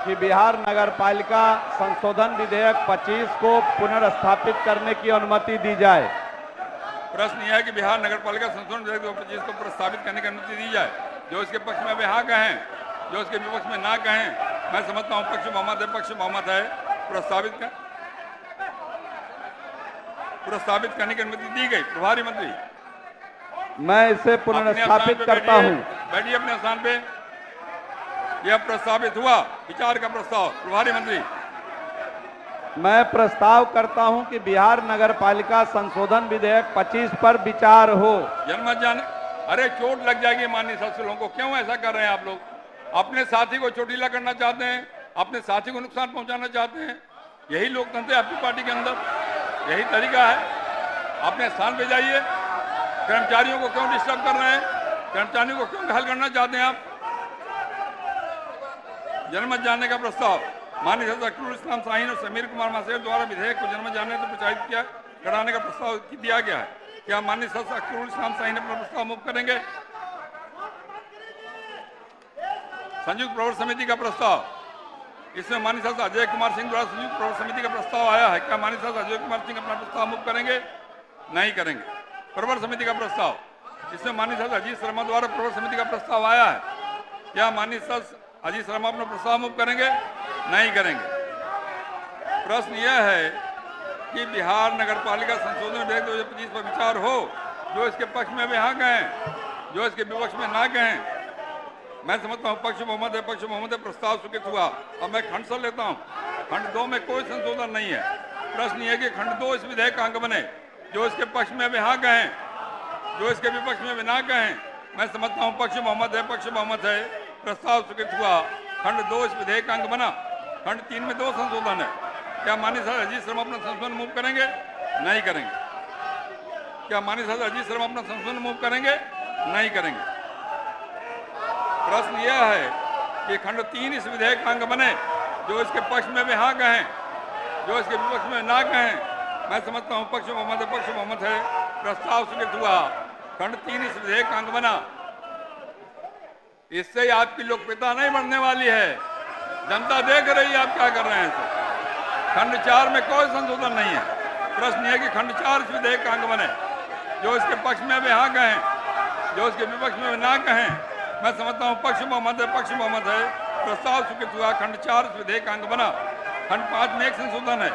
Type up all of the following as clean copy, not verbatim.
कि बिहार नगर पालिका संशोधन विधेयक 25 को पुनर्स्थापित करने की अनुमति दी जाए। प्रश्न यह है कि बिहार नगर पालिका संशोधन विधेयक 2025 को प्रस्तावित करने की अनुमति दी जाए। जो इसके पक्ष में वे हाँ कहें, जो इसके विपक्ष में ना कहें। मैं समझता हूँ पक्ष बहुमत है, पक्ष बहुमत है। प्रस्तावित करने की अनुमति दी गई। प्रभारी मंत्री, मैं इसे पुनर्स्थापित करता हूँ। बैठिए अपने स्थान पे। यह प्रस्तावित हुआ। विचार का प्रस्ताव। प्रभारी मंत्री, मैं प्रस्ताव करता हूं कि बिहार नगर पालिका संशोधन विधेयक 25 पर विचार हो। जनमत जाने। अरे चोट लग जाएगी माननीय सदस्य लोगों को। क्यों ऐसा कर रहे हैं आप लोग? अपने साथी को चोटिला करना चाहते हैं, अपने साथी को नुकसान पहुंचाना चाहते हैं। यही लोकतंत्र है आपकी पार्टी के अंदर, यही तरीका है। अपने स्थान पे जाइए। कर्मचारियों को क्यों डिस्टर्ब कर रहे हैं? कर्मचारियों को क्यों घायल करना चाहते हैं आप? जनमत जानने का प्रस्ताव माननीय सदस्य अख्तरुल इस्लाम शाहीन और समीर कुमार महाशय द्वारा विधेयक को जनमत जानने से प्रचारित किया कराने का प्रस्ताव दिया गया है। क्या माननीय सदस्य अख्तरुल इस्लाम शाहीन अपना प्रस्ताव मूव करेंगे? संयुक्त प्रवर समिति का प्रस्ताव, इसमें माननीय सदस्य अजय कुमार सिंह द्वारा संयुक्त प्रवर समिति का प्रस्ताव आया है। क्या माननीय सदस्य अजय कुमार सिंह अपना प्रस्ताव मूव करेंगे? नहीं करेंगे। प्रवर समिति का प्रस्ताव, इसमें माननीय सदस्य अजीत शर्मा द्वारा प्रवर समिति का प्रस्ताव आया है। क्या माननीय सदस्य अजीत शर्मा अपना प्रस्ताव मूव करेंगे? नहीं करेंगे। प्रश्न यह है कि बिहार नगर पालिका संशोधन विधेयक 2025 पर विचार हो। जो इसके पक्ष में वे हाँ कहें, जो इसके विपक्ष में ना कहें। मैं समझता हूँ पक्ष बहुमत है, पक्ष बहुमत है। प्रस्ताव स्वीकृत हुआ। अब मैं खंड से लेता हूँ। खंड 2 में कोई संशोधन नहीं है। प्रश्न यह है कि खंड 2 इस विधेयक का अंग बने। जो इसके पक्ष में वे हाँ कहें, जो इसके विपक्ष में वे ना कहें। मैं समझता हूँ पक्ष बहुमत है, पक्ष बहुमत है। प्रस्ताव स्वीकृत हुआ। खंड 2 इस विधेयक का अंग बना। खंड 3 में 2 संशोधन है। क्या माननीय सदस्य अजीत शर्मा अपना संशोधन मूव करेंगे? नहीं करेंगे। क्या माननीय सदस्य अजीत शर्मा अपना संशोधन मूव करेंगे? नहीं करेंगे। प्रश्न यह है कि खंड 3 इस विधेयक का अंग बने। जो इसके पक्ष में वे हाँ कहें, जो इसके विपक्ष में ना कहें। मैं समझता हूँ पक्ष बहुमत है, पक्ष बहुमत है। प्रस्ताव स्वीकृत हुआ। खंड 3 इस विधेयक का अंग बना। इससे आपकी लोकप्रियता नहीं बढ़ने वाली है। जनता देख रही है आप क्या कर रहे हैं। खंड 4 में कोई संशोधन नहीं है। प्रश्न यह है कि खंड 4 इस विधेयक का अंग बने। जो इसके पक्ष में वे हाँ कहें, जो इसके विपक्ष में वे ना कहें। मैं समझता हूँ पक्ष बहुमत है, पक्ष बहुमत है। प्रस्ताव स्वीकृत हुआ। खंड 4 इस विधेयक का अंग बना। खंड 5 में एक संशोधन है।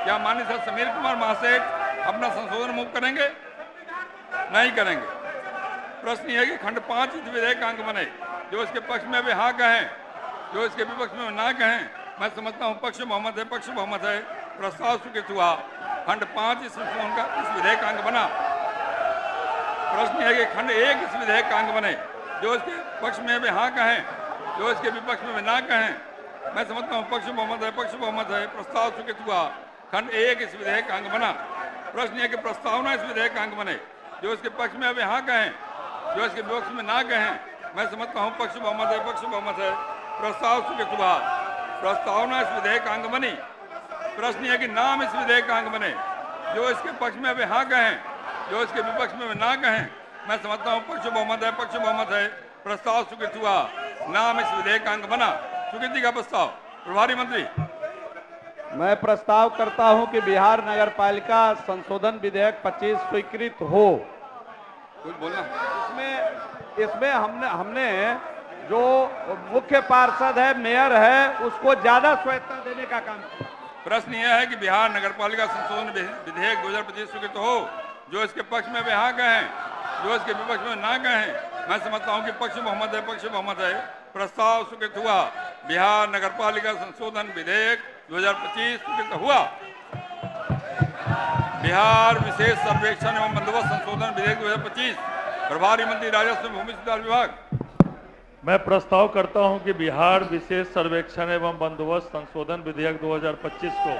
क्या माननीय सदस्य समीर कुमार महाशय अपना संशोधन मूव करेंगे? नहीं करेंगे। प्रश्न यह है कि खंड 5 इस विधेयक का अंग बने। जो इसके पक्ष में वे हाँ कहें, जो इसके विपक्ष में ना कहें। मैं समझता हूँ पक्ष बहुमत है, पक्ष बहुमत है। प्रस्ताव स्वीकृत हुआ। खंड 5 इस विधेयक का अंग बना। प्रश्न है कि खंड 1 इस विधेयक का अंग बने। जो इसके पक्ष में वे हाँ कहें, जो इसके विपक्ष में वे ना कहें। मैं समझता हूँ पक्ष बहुमत है, पक्ष बहुमत है। प्रस्ताव स्वीकृत हुआ। खंड 1 इस विधेयक का अंग बना। प्रश्न है कि प्रस्तावना इस विधेयक का अंग बने। जो इसके पक्ष में वे हाँ कहें, जो इसके विपक्ष में ना कहें। मैं समझता हूँ पक्ष बहुमत है, पक्ष बहुमत है। प्रस्ताव स्वीकृत हुआ। प्रस्तावना इस विधेयक का अंग बनी। प्रश्न है कि नाम इस विधेयक का अंग बने। जो इसके पक्ष में वे हाँ कहें, जो इसके विपक्ष में वे ना कहें। मैं समझता हूँ पक्ष बहुमत है, पक्ष बहुमत है। प्रस्ताव स्वीकृत हुआ। नाम इस विधेयक का अंग बना। स्वीकृति का प्रस्ताव। प्रभारी मंत्री, मैं प्रस्ताव करता हूं कि बिहार नगर पालिका संशोधन विधेयक 25 स्वीकृत हो। कुछ बोलना? इसमें हमने जो मुख्य पार्षद है, मेयर है, उसको ज्यादा स्वायत्तता देने का काम किया। प्रश्न यह है कि बिहार नगर पालिका संशोधन विधेयक 2025 स्वीकृत हो। जो इसके पक्ष में वे हाँ कहें, जो इसके विपक्ष में ना कहें। मैं समझता हूँ कि पक्ष बहुमत है, पक्ष बहुमत है। प्रस्ताव स्वीकृत हुआ। बिहार नगर पालिका संशोधन विधेयक 2025 स्वीकृत हुआ। बिहार विशेष सर्वेक्षण एवं बंदोबस्त संशोधन विधेयक 2025। प्रभारी मंत्री राजस्व भूमि सुधार विभाग, मैं प्रस्ताव करता हूं कि बिहार विशेष सर्वेक्षण एवं बंदोबस्त संशोधन विधेयक 2025 को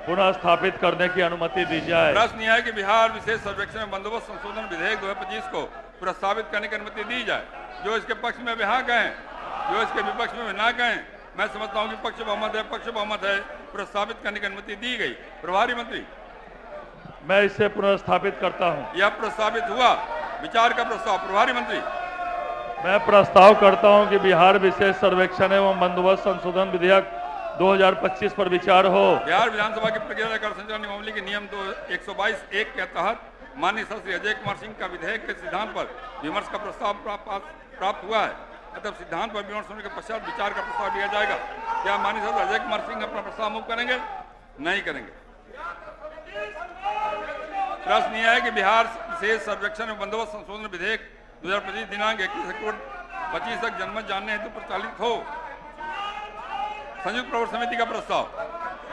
पुनः स्थापित करने की अनुमति दी जाए। प्रश्न यह है कि बिहार विशेष सर्वेक्षण एवं बंदोबस्त संशोधन विधेयक 2025 को प्रस्तावित करने की अनुमति दी जाए। जो इसके पक्ष में वे हाँ कहें, जो इसके विपक्ष में वे ना कहें। मैं समझता हूँ कि पक्ष बहुमत है, पक्ष बहुमत है। प्रस्तावित करने की अनुमति दी गई। प्रभारी मंत्री, मैं इसे पुनर्स्थापित करता हूं। यह प्रस्तावित हुआ। विचार का प्रस्ताव। प्रभारी मंत्री, मैं प्रस्ताव करता हूं कि बिहार विशेष सर्वेक्षण एवं बंदोबस्त संशोधन विधेयक 2025 पर विचार हो। बिहार विधानसभा की प्रक्रिया कर संचालन नियमावली के नियम 122(1) के तहत माननीय श्री अजय कुमार सिंह का विधेयक के सिद्धांत पर विमर्श का प्रस्ताव प्राप्त हुआ है। अतः सिद्धांत पर विमर्श होने के पश्चात विचार का प्रस्ताव दिया जाएगा। क्या माननीय श्री अजय कुमार सिंह अपना प्रस्ताव मूव करेंगे? नहीं करेंगे। प्रश्न यह है कि बिहार विशेष सर्वेक्षण एवं बंदोबस्त संशोधन विधेयक 2025 दिनांक 21 अक्टूबर 25 तक जनमत जानने हेतु प्रचालित हो। संयुक्त प्रवर समिति का प्रस्ताव,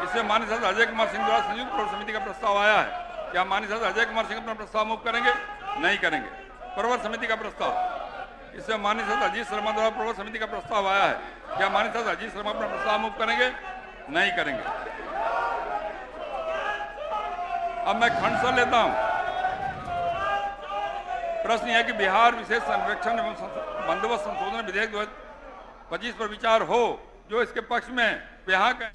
इससे माननीय सदस्य अजय कुमार सिंह द्वारा संयुक्त प्रवर समिति का प्रस्ताव आया है। क्या माननीय सदस्य अजय कुमार सिंह अपना प्रस्ताव मूव करेंगे? नहीं करेंगे। प्रवर समिति का प्रस्ताव, इससे माननीय सदस्य अजीत शर्मा द्वारा प्रवर समिति का प्रस्ताव आया है। क्या माननीय सदस्य अजीत शर्मा अपना प्रस्ताव मूव करेंगे? नहीं करेंगे। अब मैं खंड से लेता हूं। प्रश्न यह है कि बिहार विशेष सर्वेक्षण एवं बंदोबस्त संशोधन विधेयक 2025 पर विचार हो। जो इसके पक्ष में यहाँ का।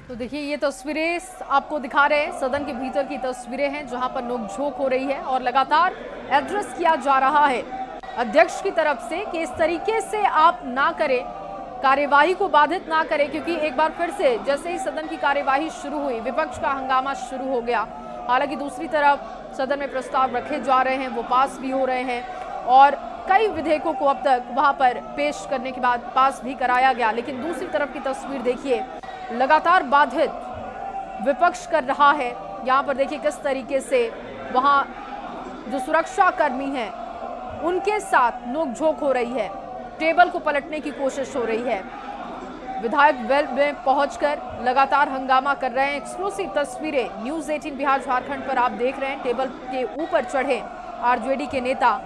तो देखिए ये तस्वीरें आपको दिखा रहे हैं, सदन के भीतर की तस्वीरें हैं जहां पर नोकझोंक हो रही है और लगातार एड्रेस किया जा रहा है अध्यक्ष की तरफ से कि इस तरीके से आप ना करें, कार्यवाही को बाधित ना करें, क्योंकि एक बार फिर से जैसे ही सदन की कार्यवाही शुरू हुई विपक्ष का हंगामा शुरू हो गया। हालांकि दूसरी तरफ सदन में प्रस्ताव रखे जा रहे हैं, वो पास भी हो रहे हैं और कई विधेयकों को अब तक वहां पर पेश करने के बाद पास भी कराया गया। लेकिन दूसरी तरफ की तस्वीर देखिए, लगातार बाधित विपक्ष कर रहा है। यहाँ पर देखिए किस तरीके से वहां जो सुरक्षा कर्मी हैं उनके साथ नोकझोंक हो रही है, टेबल को पलटने की कोशिश हो रही है। विधायक वेल में पहुंचकर लगातार हंगामा कर रहे हैं। एक्सक्लूसिव तस्वीरें न्यूज़ 18 बिहार झारखंड पर आप देख रहे हैं। टेबल के ऊपर चढ़े आरजेडी के नेता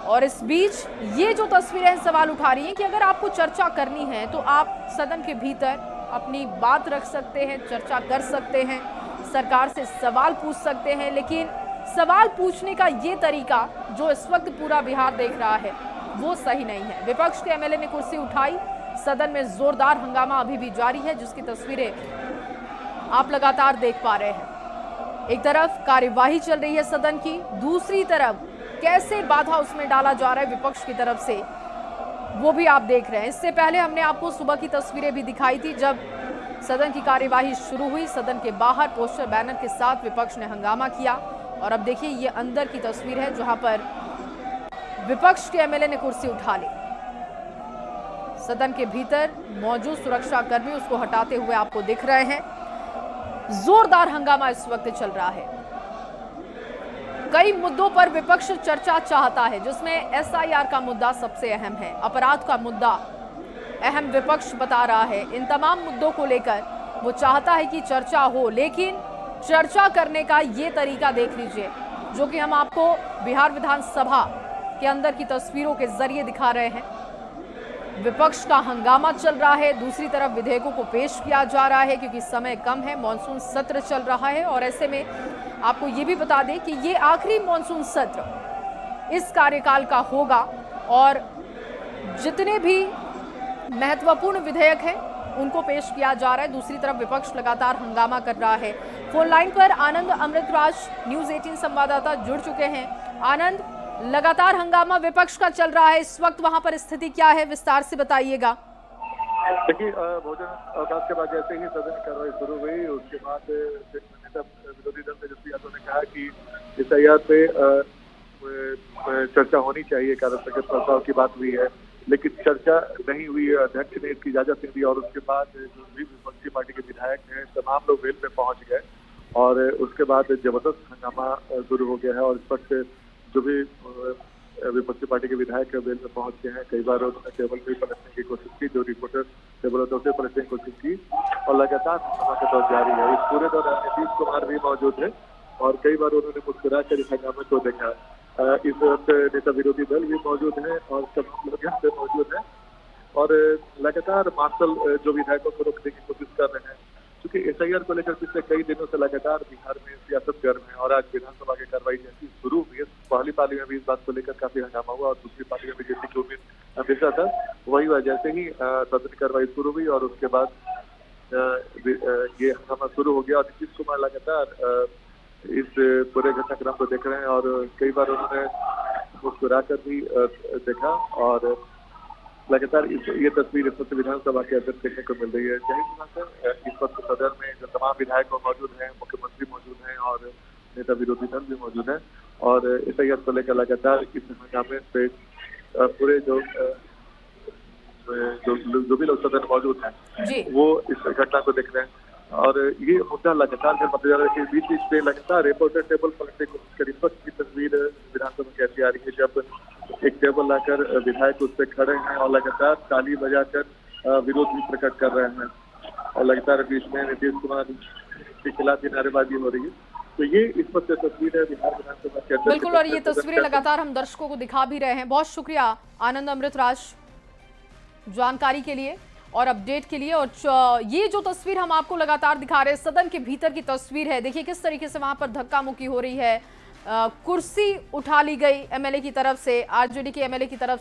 और इस बीच ये जो तस्वीरें सवाल उठा रही हैं कि अगर आपको चर्चा करनी है तो आप सदन के भीतर अपनी बात रख सकते हैं, चर्चा कर सकते हैं, सरकार से सवाल पूछ सकते हैं, लेकिन सवाल पूछने का ये तरीका जो इस वक्त पूरा बिहार देख रहा है वो सही नहीं है। विपक्ष के एमएलए ने कुर्सी उठाई, सदन में जोरदार हंगामा अभी भी जारी है जिसकी तस्वीरें आप लगातार देख पा रहे हैं। एक तरफ कार्यवाही चल रही है सदन की, दूसरी तरफ कैसे बाधा उसमें डाला जा रहा है विपक्ष की तरफ से वो भी आप देख रहे हैं। इससे पहले हमने आपको सुबह की तस्वीरें भी दिखाई थी जब सदन की कार्यवाही शुरू हुई। सदन के बाहर पोस्टर बैनर के साथ विपक्ष ने हंगामा किया और अब देखिए ये अंदर की तस्वीर है जहां पर विपक्ष के एमएलए ने कुर्सी उठा ली। सदन के भीतर मौजूद सुरक्षा कर्मी उसको हटाते हुए आपको दिख रहे हैं। जोरदार हंगामा इस वक्त चल रहा है। कई मुद्दों पर विपक्ष चर्चा चाहता है जिसमें एसआईआर का मुद्दा सबसे अहम है, अपराध का मुद्दा अहम विपक्ष बता रहा है। इन तमाम मुद्दों को लेकर वो चाहता है कि चर्चा हो, लेकिन चर्चा करने का ये तरीका देख लीजिए जो कि हम आपको बिहार विधानसभा के अंदर की तस्वीरों के जरिए दिखा रहे हैं। विपक्ष का हंगामा चल रहा है, दूसरी तरफ विधेयकों को पेश किया जा रहा है क्योंकि समय कम है, मॉनसून सत्र चल रहा है और ऐसे में आपको ये भी बता दें कि ये आखिरी मॉनसून सत्र इस कार्यकाल का होगा और जितने भी महत्वपूर्ण विधेयक हैं उनको पेश किया जा रहा है। दूसरी तरफ विपक्ष लगातार हंगामा कर रहा है। फोन लाइन पर आनंद अमृतराज न्यूज़ 18 संवाददाता जुड़ चुके हैं। आनंद, लगातार हंगामा विपक्ष का चल रहा है, इस वक्त वहां पर स्थिति क्या है, विस्तार से बताइएगा। देखिए, भोजन अवकाश के बाद जैसे ही सदन की कार्रवाई शुरू हुई उसके बाद विरोधी दल तेजस्वी यादव ने कहा कि एसआईआर पे चर्चा होनी चाहिए, कारण संकट प्रस्ताव की बात हुई है, लेकिन चर्चा नहीं हुई। अध्यक्ष ने इसकी इजाजत नहीं दी और उसके बाद जो भी विपक्षी पार्टी के विधायक हैं तमाम लोग वेल में पहुंच गए और उसके बाद जबरदस्त हंगामा शुरू हो गया है और इस वक्त जो भी विपक्षी पार्टी के विधायक वेल में पहुंच गए हैं। कई बार उन्होंने टेबल पे पलटने की कोशिश की, जो रिपोर्टर टेबल होते उसे पलटने की कोशिश की और लगातार हंगामा का दौर जारी है। इस पूरे दौरान नीतीश कुमार भी मौजूद है और कई बार उन्होंने मुस्कुरा कर इस हंगामे को देखा। इस वक्त नेता विरोधी दल भी मौजूद है और तमाम लोग यहाँ पे मौजूद है और लगातार मार्शल जो विधायकों को रोकने की कोशिश कर रहे हैं, क्योंकि एसआईआर को लेकर पिछले कई दिनों से लगातार बिहार में सियासत गर्म है और आज विधानसभा की कार्रवाई जैसी शुरू हुई है। पहली पाली में भी इस बात को लेकर काफी हंगामा हुआ और दूसरी पाली में भी जैसी की उम्मीद हमेशा था वही हुआ। जैसे ही सदन की कार्रवाई शुरू हुई और उसके बाद ये हंगामा शुरू हो गया और नीतीश कुमार लगातार इस पूरे घटनाक्रम को देख रहे हैं और कई बार उन्होंने मुस्कुरा कर भी देखा और लगातार ये तस्वीर इस वक्त विधानसभा के अंदर देखने को मिल रही है। जय हिंद। इस वक्त सदन में जो तमाम विधायक मौजूद हैं, मुख्यमंत्री मौजूद हैं और नेता विरोधी दल भी मौजूद हैं और SIR को लेकर लगातार इस हंगामे पे पूरे जो भी लोग सदन मौजूद हैं वो इस घटना को देख रहे हैं और ये मुद्दा लगातार फिर मध्य के बीच में लगातार रिपोर्टर टेबल पलटने को करीब की तस्वीर विधानसभा की ऐसी आ रही है जब एक टेबल लाकर विधायक उस पर खड़े हैं और लगातार ताली बजाकर विरोध भी प्रकट कर रहे हैं और लगातार बीच में नीतीश कुमार के खिलाफ भी नारेबाजी हो रही है। तो ये इस वक्त तस्वीर है बिहार विधानसभा के अंदर। बिल्कुल, और ये तस्वीरें लगातार हम दर्शकों को दिखा भी रहे हैं। बहुत शुक्रिया आनंद अमृतराज जानकारी के लिए और अपडेट के लिए। और ये जो तस्वीर हम आपको लगातार दिखा रहे हैं सदन के भीतर की तस्वीर है। देखिए किस तरीके से वहां पर धक्का मुक्की हो रही है, कुर्सी उठा ली गई MLA की तरफ से, RJD के MLA की तरफ से।